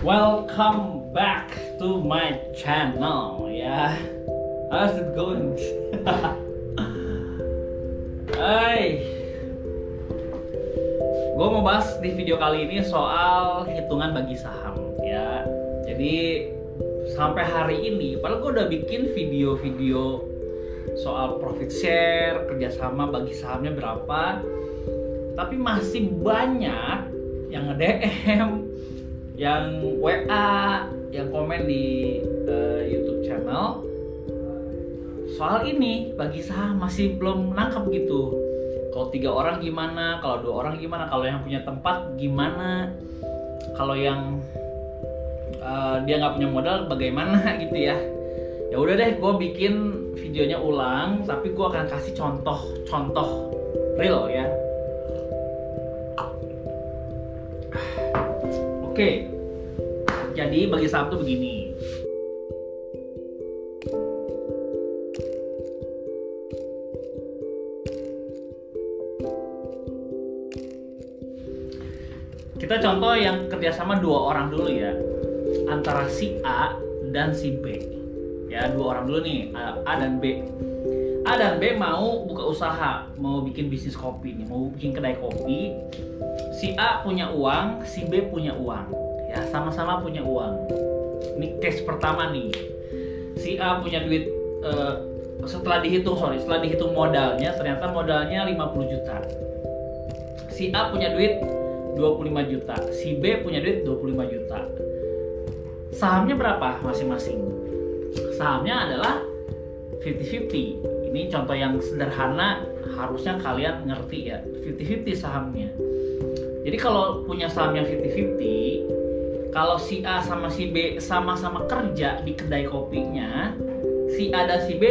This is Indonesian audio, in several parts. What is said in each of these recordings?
Welcome back to my channel ya. How's it going? Hai, gue mau bahas di video kali ini soal hitungan bagi saham ya. Jadi sampai hari ini, padahal gue udah bikin video-video soal profit share, kerjasama bagi sahamnya berapa, tapi masih banyak yang nge-DM, yang WA, yang komen di YouTube channel soal ini bagi saham, masih belum nangkap gitu. Kalau 3 orang gimana, kalau 2 orang gimana, kalau yang punya tempat gimana, kalau yang dia nggak punya modal bagaimana gitu ya. Ya udah deh, gue bikin videonya ulang, tapi gue akan kasih contoh real ya. Oke, jadi bagi saham tuh begini. Kita contoh yang kerjasama 2 orang dulu ya, antara si A dan si B. Ya, 2 orang dulu nih, A dan B. A dan B mau buka usaha, mau bikin bisnis kopi nih, mau bikin kedai kopi. Si A punya uang, si B punya uang. Ya, sama-sama punya uang. Ini case pertama nih. Si A punya duit, setelah dihitung modalnya, ternyata modalnya 50 juta. Si A punya duit 25 juta, si B punya duit 25 juta. Sahamnya berapa masing-masing? Sahamnya adalah 50-50. Ini contoh yang sederhana, harusnya kalian ngerti ya. 50-50 sahamnya. Jadi kalau punya saham yang 50-50, kalau si A sama si B sama-sama kerja di kedai kopinya, si A dan si B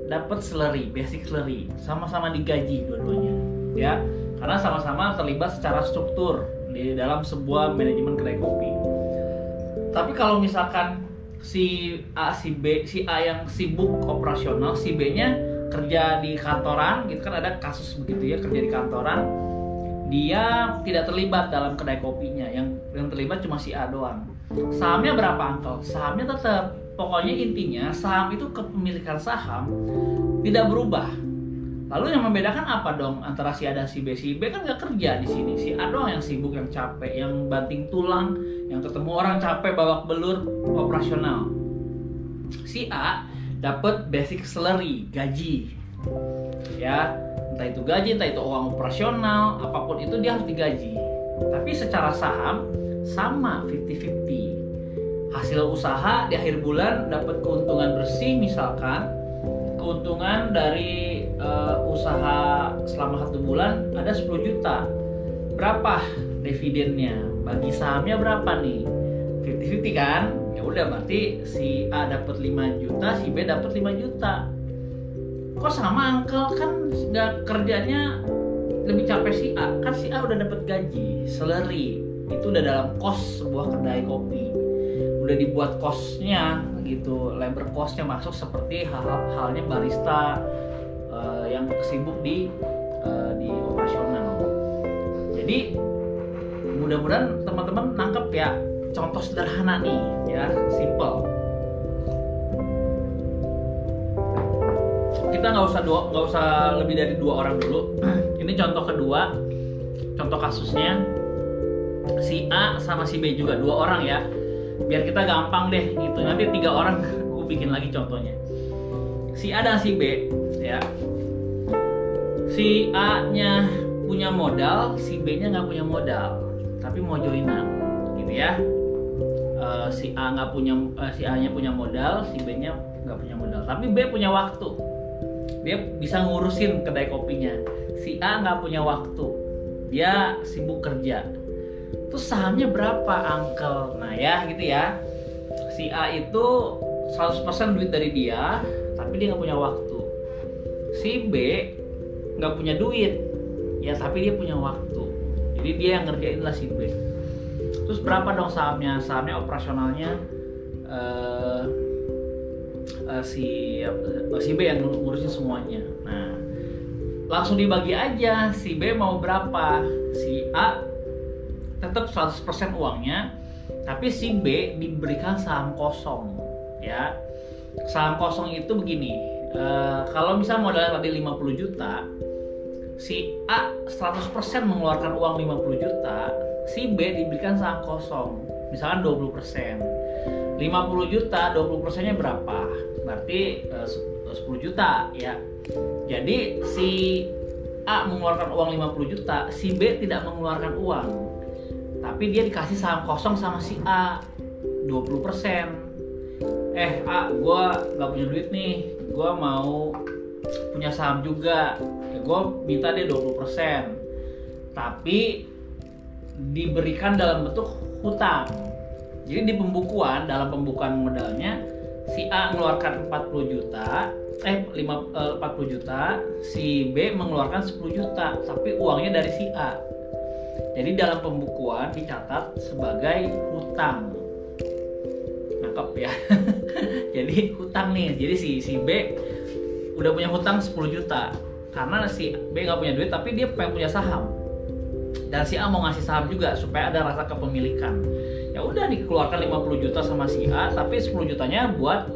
dapat salary, basic salary, sama-sama digaji dua-duanya, ya. Karena sama-sama terlibat secara struktur di dalam sebuah manajemen kedai kopi. Tapi kalau misalkan si A, si B, si A yang sibuk operasional, si B-nya kerja di kantoran, gitu kan, ada kasus begitu ya, kerja di kantoran, dia tidak terlibat dalam kedai kopinya, yang terlibat cuma si A doang. Sahamnya berapa, Uncle? Sahamnya tetap, pokoknya intinya saham itu, kepemilikan saham tidak berubah. Lalu yang membedakan apa dong antara si A dan si B? Si B kan nggak kerja di sini, si A doang yang sibuk, yang capek, yang banting tulang, yang ketemu orang capek babak belur operasional. Si A dapat basic salary, gaji, ya, entah itu gaji, entah itu uang operasional, apapun itu dia harus digaji. Tapi secara saham sama, 50-50. Hasil usaha di akhir bulan dapat keuntungan bersih, misalkan keuntungan dari usaha selama 1 bulan ada 10 juta. Berapa dividennya? Bagi sahamnya berapa nih? 50-50 kan? Ya udah, berarti si A dapat 5 juta, si B dapat 5 juta. Kok sama, Uncle? Kan nggak, kerjanya lebih capek si A. Kan si A udah dapat gaji, salary. Itu udah dalam cost sebuah kedai kopi. Udah dibuat costnya gitu, labor costnya masuk, seperti halnya barista yang sibuk di operasional. Jadi mudah-mudahan teman-teman nangkep ya, contoh sederhana nih ya, simple. Kita nggak usah lebih dari 2 orang dulu. Ini contoh kedua, contoh kasusnya si A sama si B juga 2 orang ya, biar kita gampang deh gitu. Nanti 3 orang gue bikin lagi contohnya. Si A dan si B ya, si A nya punya modal, si B nya nggak punya modal, tapi mau joinan gitu ya. Si A nya punya modal, si B nya nggak punya modal, tapi B punya waktu, dia bisa ngurusin kedai kopinya. Si A nggak punya waktu, dia sibuk kerja. Terus sahamnya berapa, Uncle? Nah ya gitu ya, si A itu 100% duit dari dia, tapi dia nggak punya waktu. Si B nggak punya duit, ya tapi dia punya waktu, jadi dia yang ngerjain lah si B. Terus berapa dong sahamnya? Sahamnya operasionalnya si B yang ngurusin semuanya. Nah, langsung dibagi aja, si B mau berapa, si A tetap 100% uangnya, Tapi si B diberikan saham kosong, ya. Saham kosong itu begini, kalau misal modalnya tadi 50 juta, si A 100% mengeluarkan uang 50 juta, si B diberikan saham kosong, misalkan 20%. 50 juta, 20%-nya berapa? Berarti 10 juta, ya. Jadi si A mengeluarkan uang 50 juta, si B tidak mengeluarkan uang. Tapi dia dikasih saham kosong sama si A 20%. A, gue gak punya duit nih, gue mau punya saham juga, gue minta dia 20%. Tapi diberikan dalam bentuk hutang. Jadi di pembukuan, dalam pembukuan modalnya, si A mengeluarkan 40 juta, 40 juta, si B mengeluarkan 10 juta, tapi uangnya dari si A. Jadi dalam pembukuan dicatat sebagai hutang. Nangkep ya. Jadi hutang nih. Jadi si B udah punya hutang 10 juta. Karena si B nggak punya duit, tapi dia pengen punya saham. Dan si A mau ngasih saham juga supaya ada rasa kepemilikan. Ya udah dikeluarkan 50 juta sama si A, tapi 10 jutanya buat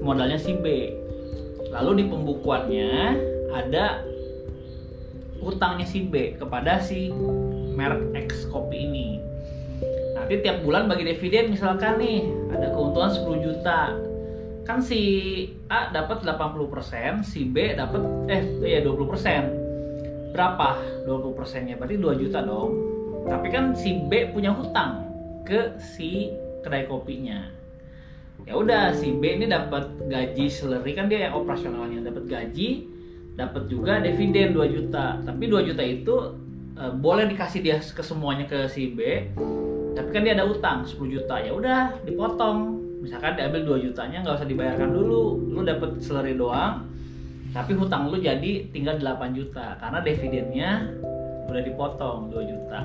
modalnya si B. Lalu di pembukuannya ada hutangnya si B kepada si merek X kopi ini. Nanti tiap bulan bagi dividen misalkan nih ada keuntungan 10 juta. Kan si A dapat 80%, si B dapat 20%. Berapa 20%-nya? Berarti 2 juta dong. Tapi kan si B punya hutang ke si kedai kopinya. Ya udah, si B ini dapat gaji salary, kan dia yang operasionalnya, dapat gaji, dapat juga dividen 2 juta. Tapi 2 juta itu boleh dikasih dia ke semuanya ke si B. Tapi kan dia ada utang 10 juta. Ya udah, dipotong. Misalkan diambil 2 jutanya nggak usah dibayarkan dulu. Lu dapat salary doang. Tapi hutang lu jadi tinggal 8 juta karena dividennya udah dipotong 2 juta.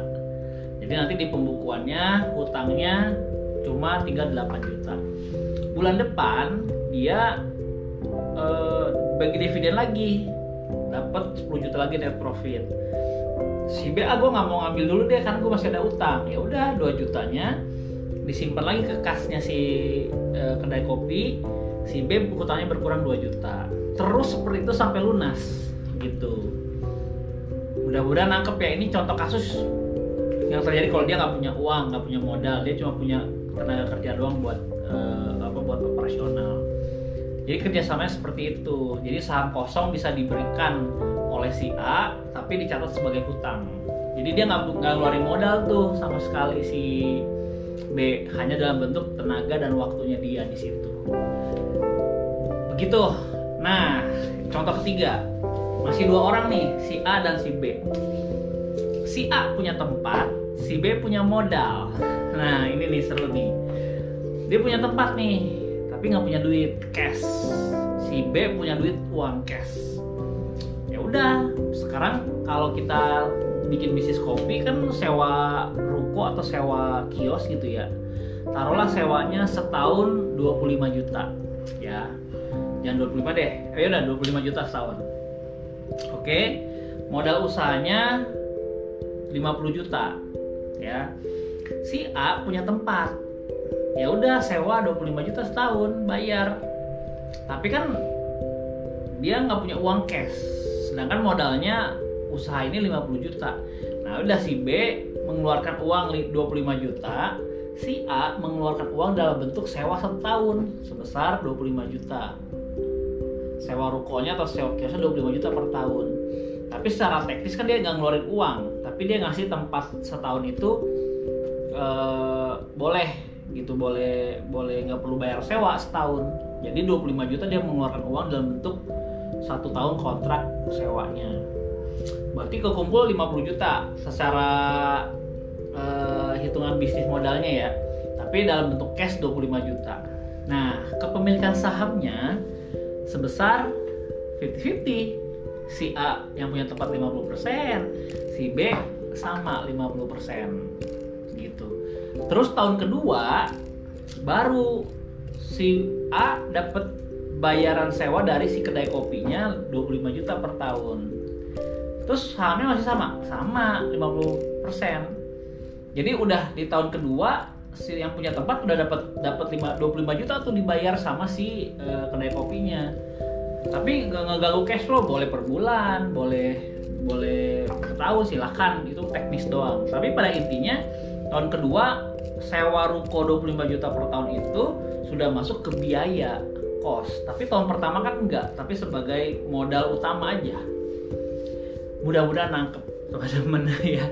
Jadi nanti di pembukuannya hutangnya cuma tinggal 8 juta. Bulan depan dia bagi dividen lagi, dapat 10 juta lagi net profit. Si B, gue nggak mau ngambil dulu deh kan gue masih ada utang. Ya udah, 2 jutanya disimpan lagi ke kasnya si kedai kopi. Si B hutangnya berkurang 2 juta. Terus seperti itu sampai lunas gitu. Mudah-mudahan nangkep ya. Ini contoh kasus yang terjadi kalau dia nggak punya uang, nggak punya modal, dia cuma punya tenaga kerja doang buat buat operasional. Jadi kerjasamanya seperti itu. Jadi saham kosong bisa diberikan oleh si A, tapi dicatat sebagai hutang. Jadi dia nggak ngeluarin modal tuh sama sekali si B, hanya dalam bentuk tenaga dan waktunya dia di situ. Begitu. Nah, contoh ketiga, masih 2 orang nih, si A dan si B. Si A punya tempat, si B punya modal. Nah, ini nih seru nih. Dia punya tempat nih, tapi nggak punya duit cash. Si B punya duit uang cash. Ya udah, sekarang kalau kita bikin bisnis kopi kan sewa ruko atau sewa kios gitu ya. Taruhlah sewanya setahun 25 juta. Ya. Jangan 25 deh. Ayo udah 25 juta setahun. Oke. Modal usahanya 50 juta. Ya. Si A punya tempat. Ya udah sewa 25 juta setahun, bayar. Tapi kan dia nggak punya uang cash. Sedangkan modalnya usaha ini 50 juta. Nah, udah si B mengeluarkan uang 25 juta, si A mengeluarkan uang dalam bentuk sewa 1 tahun sebesar 25 juta. Sewa rukonya atau sewa kiosnya 25 juta per tahun. Tapi secara teknis kan dia nggak ngeluarin uang, tapi dia ngasih tempat setahun itu boleh gitu, boleh nggak perlu bayar sewa setahun. Jadi 25 juta dia mengeluarkan uang dalam bentuk 1 tahun kontrak sewanya. Berarti kekumpul 50 juta secara hitungan bisnis modalnya ya. Tapi dalam bentuk cash 25 juta. Nah, kepemilikan sahamnya sebesar 50-50. Si A yang punya tempat 50%, si B sama 50% gitu. Terus tahun kedua baru si A dapat bayaran sewa dari si kedai kopinya 25 juta per tahun. Terus sahamnya masih sama 50%. Jadi udah di tahun kedua si yang punya tempat udah dapat 25 juta tuh dibayar sama si kedai kopinya. Tapi nggak ngeganggu cash flow, boleh per bulan, boleh per tahun, silahkan, itu teknis doang. Tapi pada intinya tahun kedua sewa ruko 25 juta per tahun itu sudah masuk ke biaya kos. Tapi tahun pertama kan enggak, tapi sebagai modal utama aja. Mudah-mudahan nangkep teman-teman ya.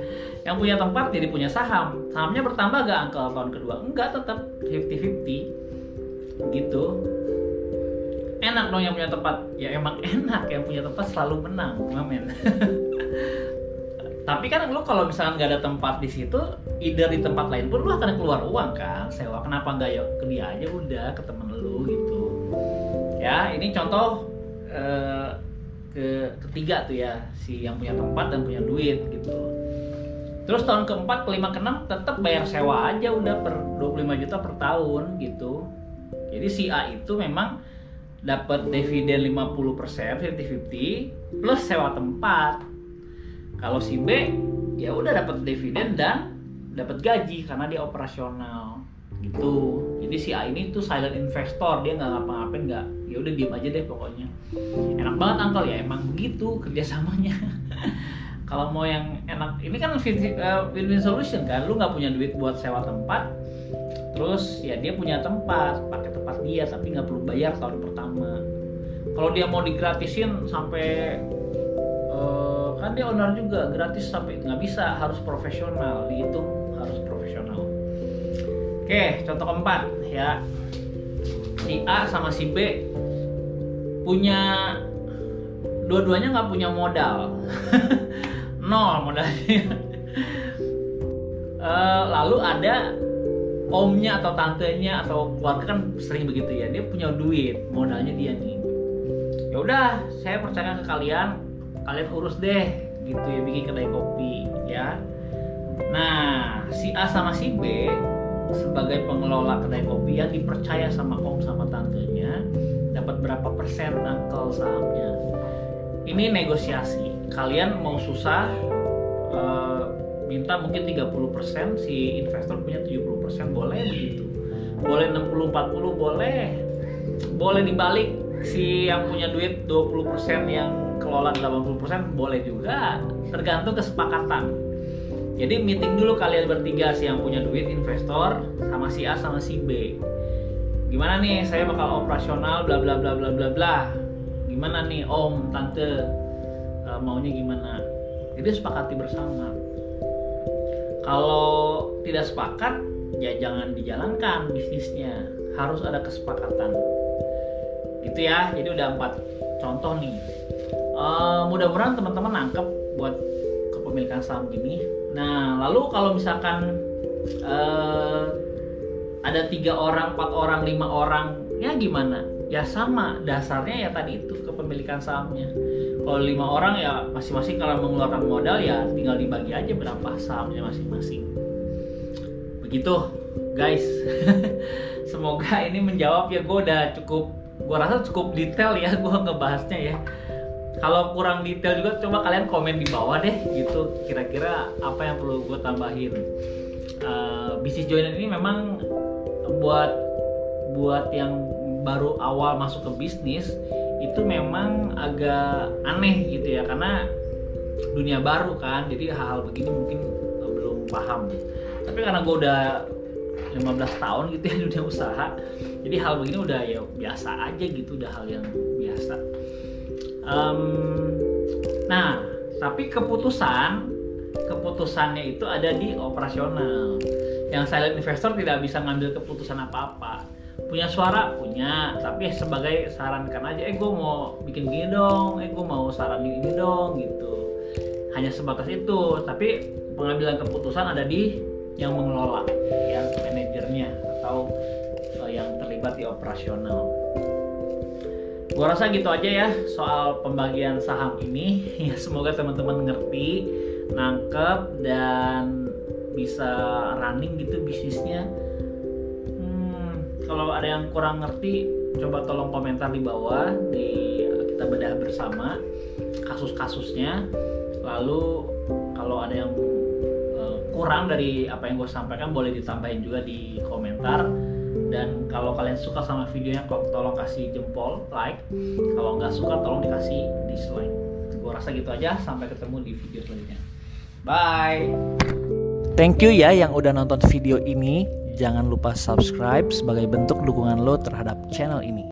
Yang punya tempat jadi punya saham. Sahamnya bertambah gak Uncle tahun kedua? Enggak, tetap 50-50 gitu. Enak dong yang punya tempat. Ya emang enak, yang punya tempat selalu menang, amin. Tapi kan lu kalau misalnya nggak ada tempat di situ, either di tempat lain pun lu akan keluar uang kan, sewa. Kenapa nggak ya ke dia aja udah, ke temen lu gitu. Ya, ini contoh ketiga tuh ya, si yang punya tempat dan punya duit gitu. Terus tahun keempat, kelima, keenam tetap bayar sewa aja udah per 25 juta per tahun gitu. Jadi si A itu memang dapat dividen 50%, 50-50 plus sewa tempat. Kalau si B ya udah dapat dividen dan dapat gaji karena dia operasional gitu. Jadi si A ini tuh silent investor, dia nggak ngapa-ngapain, nggak, ya udah diem aja deh pokoknya. Enak banget Uncle, ya emang begitu kerjasamanya. Kalau mau yang enak, ini kan win-win solution kan, lu nggak punya duit buat sewa tempat, terus ya dia punya tempat, pakai tempat dia, tapi nggak perlu bayar tahun pertama. Kalau dia mau digratisin sampai kan dia owner juga, gratis sampai nggak bisa, harus profesional, dihitung harus profesional. Oke, contoh keempat ya, si A sama si B punya, dua-duanya nggak punya modal. Nol modalnya. Lalu ada omnya atau tantenya atau keluarga kan sering begitu ya, dia punya duit, modalnya dia nih. Ya udah, saya percaya ke kalian urus deh gitu ya, bikin kedai kopi ya. Nah, si A sama si B sebagai pengelola kedai kopi yang dipercaya sama om sama tantenya, dapat berapa persen Uncle sahamnya. Ini negosiasi. Kalian mau susah, minta mungkin 30%, si investor punya 70%, boleh begitu. Boleh 60-40, boleh dibalik, si yang punya duit 20%, yang kelola 80%, boleh juga, tergantung kesepakatan. Jadi meeting dulu kalian bertiga, si yang punya duit investor sama si A sama si B. Gimana nih, saya bakal operasional bla bla bla bla bla bla. Gimana nih om, tante, maunya gimana? Jadi sepakati bersama. Kalau tidak sepakat, ya jangan dijalankan bisnisnya. Harus ada kesepakatan. Gitu ya. Jadi udah 4 contoh nih. Mudah-mudahan teman-teman nangkep buat kepemilikan saham gini. Nah, lalu kalau misalkan ada 3 orang, 4 orang, 5 orang, ya gimana? Ya sama, dasarnya ya tadi itu, kepemilikan sahamnya. Kalau 5 orang ya masing-masing kalau mengeluarkan modal ya tinggal dibagi aja berapa sahamnya masing-masing. Begitu guys. Semoga ini menjawab ya, gue rasa cukup detail ya gue ngebahasnya ya. Kalau kurang detail juga coba kalian komen di bawah deh gitu, kira-kira apa yang perlu gue tambahin. Bisnis joiner ini memang buat yang baru awal masuk ke bisnis itu memang agak aneh gitu ya, karena dunia baru kan, jadi hal-hal begini mungkin belum paham. Tapi karena gue udah 15 tahun gitu ya dunia usaha, jadi hal begini udah ya biasa aja gitu, udah hal yang biasa. Nah, tapi keputusannya itu ada di operasional. Yang silent investor tidak bisa ngambil keputusan apa-apa. Punya suara, punya, tapi sebagai sarankan aja, gue mau bikin gini dong, gue mau saranin ini dong gitu. Hanya sebatas itu, tapi pengambilan keputusan ada di yang mengelola, yang manajernya atau yang terlibat di operasional. Gua rasa gitu aja ya soal pembagian saham ini. Ya semoga teman-teman ngerti, nangkep, dan bisa running gitu bisnisnya. Kalau ada yang kurang ngerti, coba tolong komentar di bawah, kita bedah bersama kasus-kasusnya. Lalu kalau ada yang kurang dari apa yang gue sampaikan, boleh ditambahin juga di komentar. Dan kalau kalian suka sama videonya, tolong kasih jempol, like. Kalau nggak suka, tolong dikasih dislike. Gue rasa gitu aja. Sampai ketemu di video selanjutnya. Bye. Thank you ya yang udah nonton video ini. Jangan lupa subscribe sebagai bentuk dukungan lo terhadap channel ini.